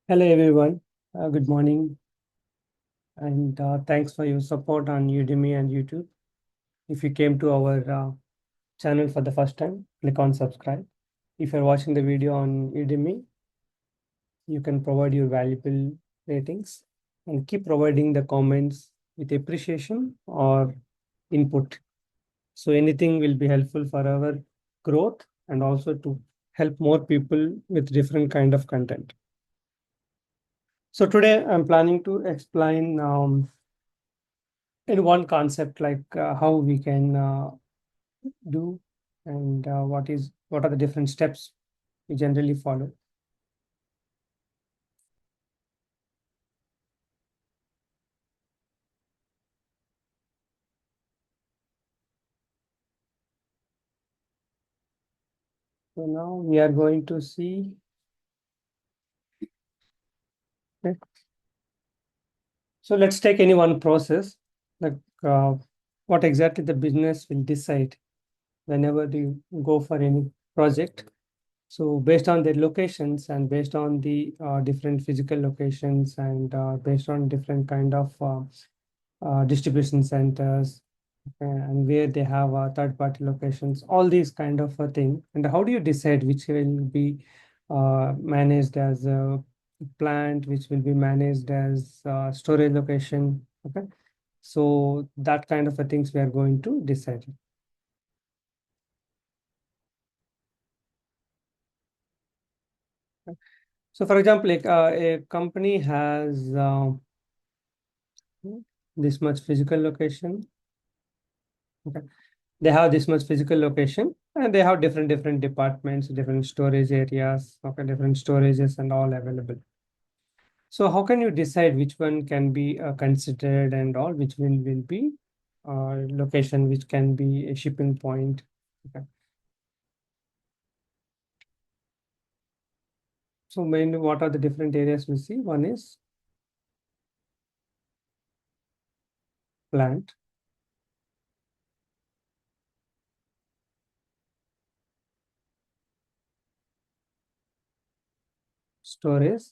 Hello everyone, good morning, and thanks for your support on Udemy and YouTube. If you came to our channel for the first time, click on subscribe. If you're watching the video on Udemy, you can provide your valuable ratings and keep providing the comments with appreciation or input. So anything will be helpful for our growth and also to help more people with different kind of content. So today I'm planning to explain in one concept like how we can do and what are the different steps we generally follow. So now we are going to see, okay. So let's take any one process, like uh, what exactly the business will decide whenever you go for any project. So based on the locations and based on the different physical locations and based on different kind of distribution centers and where they have third party locations, all these kind of a thing. And how do you decide which will be managed as a plant, which will be managed as storage location? Okay. So that kind of a things we are going to decide. So for example, like, a company has this much physical location. Okay. They have this much physical location and they have different departments, different storage areas, okay, different storages and all available. So how can you decide which one can be considered and all, which one will be location, which can be a shipping point? Okay. So mainly what are the different areas we see? One is plant, storage,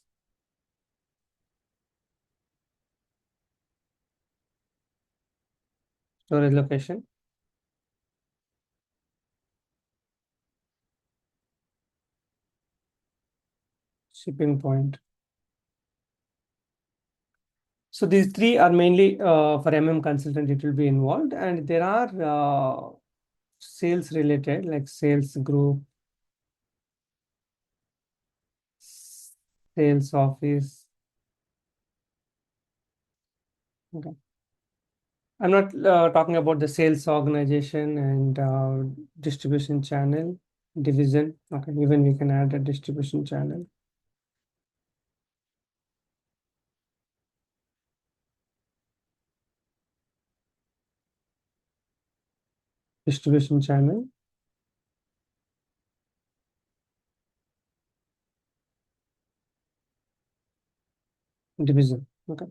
storage location, shipping point. So these three are mainly for MM consultant, it will be involved, and there are sales related like sales group, sales office. Okay. I'm not talking about the sales organization and distribution channel division. Okay, even we can add a distribution channel, distribution channel, division. Okay.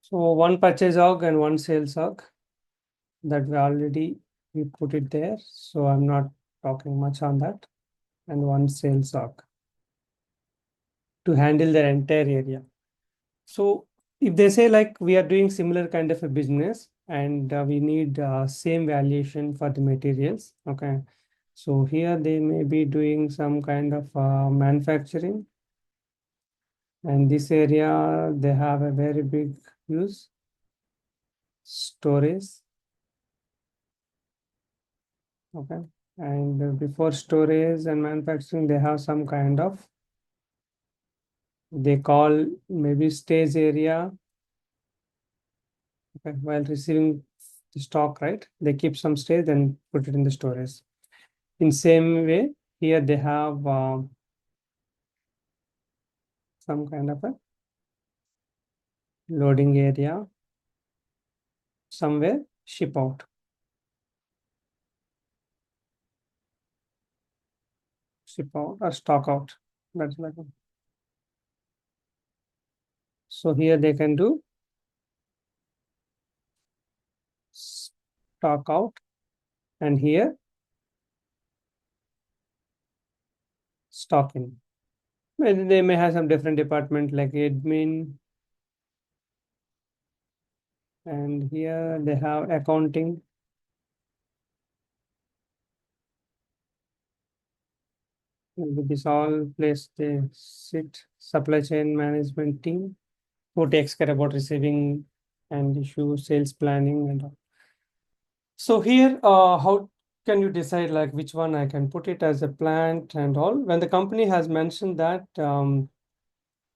So one purchase org and one sales org that we put it there. So I'm not talking much on that. And one sales org to handle their entire area. So if they say like we are doing similar kind of a business and we need same valuation for the materials, okay. So here they may be doing some kind of manufacturing, and this area they have a very big use storage, okay. And before storage and manufacturing, they have some kind of they call maybe stage area. Okay, while receiving the stock, right? They keep some stage and put it in the storage. In same way, here they have some kind of a loading area, somewhere ship out, ship out or stock out. That's like so here they can do stock out, and here stock in. And they may have some different department like admin, and here they have accounting. And with this all place they sit supply chain management team who takes care about receiving and issue sales planning and all. So here, how can you decide like which one I can put it as a plant and all? When the company has mentioned that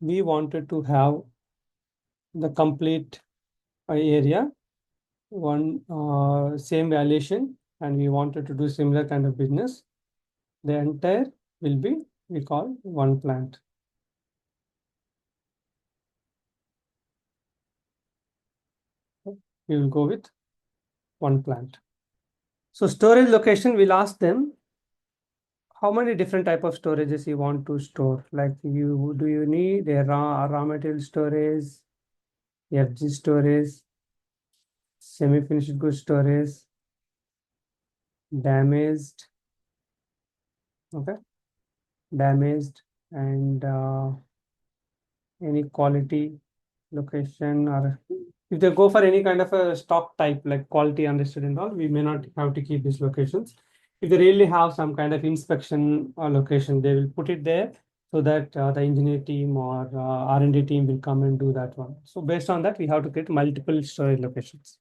we wanted to have the complete area, one same valuation, and we wanted to do similar kind of business, the entire will be we call one plant. We will go with one plant. So storage location, we'll ask them how many different type of storages you want to store. Like do you need a raw material storage, FG storage, semi-finished goods storage, damaged, okay, damaged, and any quality location, or if they go for any kind of a stock type like quality understood and all, we may not have to keep these locations. If they really have some kind of inspection or location, they will put it there so that the engineer team or R&D team will come and do that one. So based on that, we have to create multiple storage locations.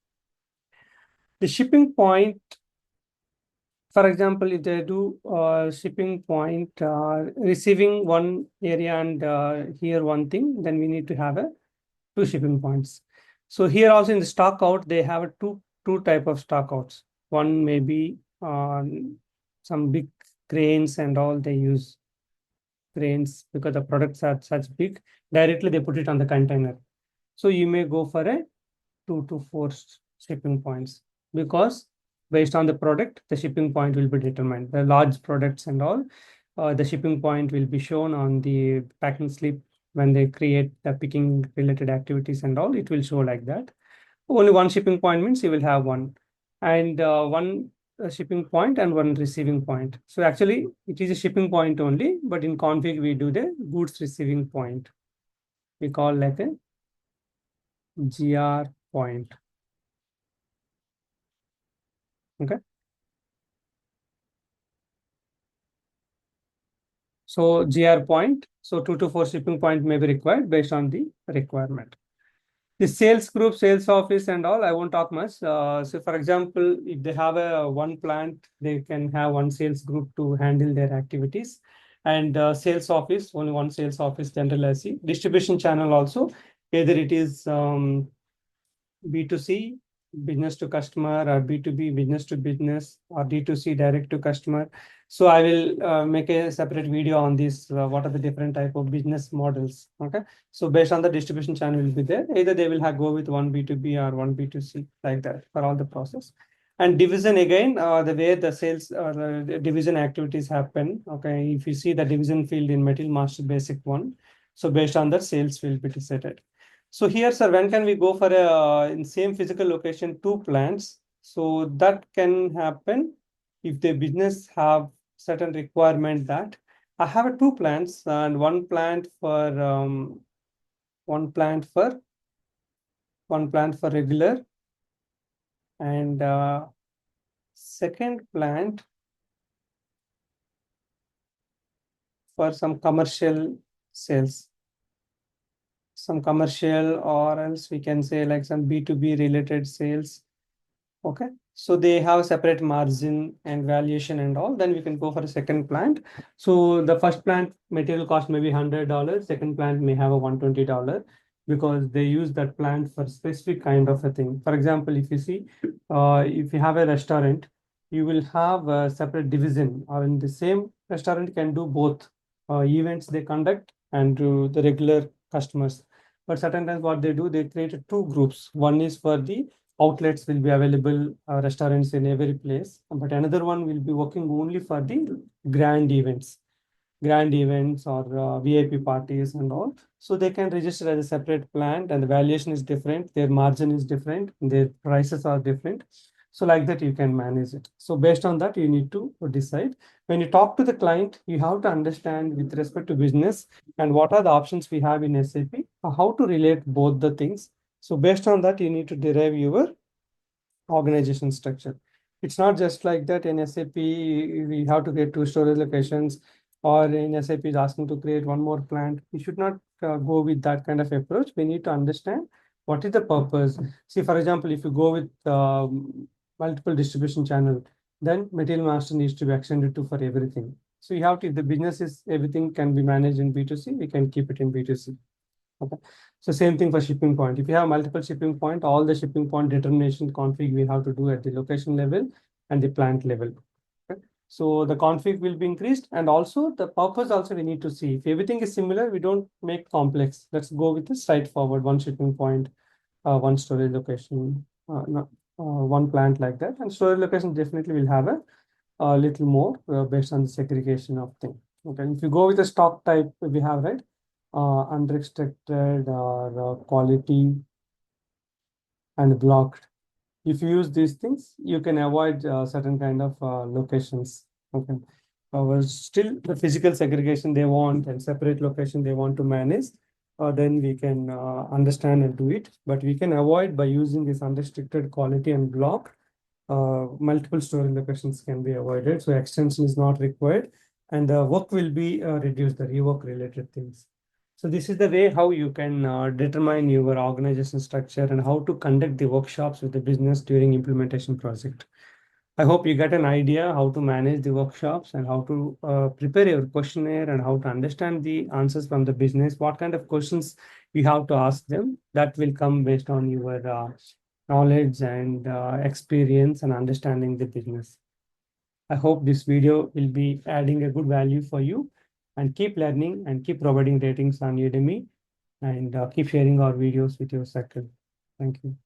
The shipping point, for example, if they do shipping point receiving one area and here one thing, then we need to have a two shipping points. So here also in the stock out, they have a two type of stock outs. One may be some big cranes and all, they use cranes because the products are such big. Directly they put it on the container. So you may go for a 2 to 4 shipping points, because based on the product, the shipping point will be determined. The large products and all, the shipping point will be shown on the packing slip. When they create the picking related activities and all, it will show like that. Only one shipping point means you will have one, and one shipping point and one receiving point. So actually it is a shipping point only, but in config we do the goods receiving point. We call like a GR point. Okay. So GR point, so 2 to 4 shipping point may be required based on the requirement. The sales group, sales office and all, I won't talk much. So for example, if they have a one plant, they can have one sales group to handle their activities. And sales office, only one sales office general I see. Distribution channel also, either it is B2C, business to customer, or B2B, business to business, or D2C, direct to customer. So I will make a separate video on this, what are the different type of business models, okay? So based on the distribution channel will be there. Either they will have go with one B2B or one B2C, like that for all the process. And division again, the way the sales or the division activities happen, okay? If you see the division field in Material Master Basic 1, so based on that, sales will be decided. So here, sir, when can we go for a in same physical location, two plants? So that can happen if the business have certain requirement that I have a two plants and one plant for regular, and second plant for some commercial sales, some commercial, or else we can say like some B2B related sales. Okay, so they have separate margin and valuation and all. Then we can go for a second plant. So the first plant material cost may be $100. Second plant may have a $120 because they use that plant for specific kind of a thing. For example, if you see, if you have a restaurant, you will have a separate division, or in the same restaurant can do both events they conduct and do the regular customers. But certain times what they do, they create two groups. One is for the outlets will be available, restaurants in every place, but another one will be working only for the grand events, or VIP parties and all. So they can register as a separate plant, and the valuation is different, their margin is different, their prices are different. So like that, you can manage it. So based on that, you need to decide. When you talk to the client, you have to understand with respect to business and what are the options we have in SAP, how to relate both the things. So based on that, you need to derive your organization structure. It's not just like that in SAP, we have to get two storage locations, or in SAP is asking to create one more plant. We should not go with that kind of approach. We need to understand what is the purpose. See, for example, if you go with multiple distribution channel, then material master needs to be extended to for everything. So you have to, if the business is everything can be managed in B2C, we can keep it in B2C. Okay. So same thing for shipping point. If you have multiple shipping point, all the shipping point determination config we have to do at the location level and the plant level. Okay. So the config will be increased, and also the purpose also we need to see. If everything is similar, we don't make complex. Let's go with the straightforward, one shipping point, one storage location, one plant like that. And storage location definitely will have a little more based on the segregation of thing. Okay. If you go with the stock type we have, right? Unrestricted or quality and blocked. If you use these things, you can avoid certain kind of locations. Okay. Still, the physical segregation they want and separate location they want to manage, then we can understand and do it. But we can avoid by using this unrestricted quality and block. Multiple storage locations can be avoided. So extension is not required, and the work will be reduced, the rework related things. So this is the way how you can determine your organization structure and how to conduct the workshops with the business during implementation project. I hope you get an idea how to manage the workshops and how to prepare your questionnaire and how to understand the answers from the business, what kind of questions you have to ask them. That will come based on your knowledge and experience and understanding the business. I hope this video will be adding a good value for you, and keep learning and keep providing ratings on Udemy, and keep sharing our videos with your circle. Thank you.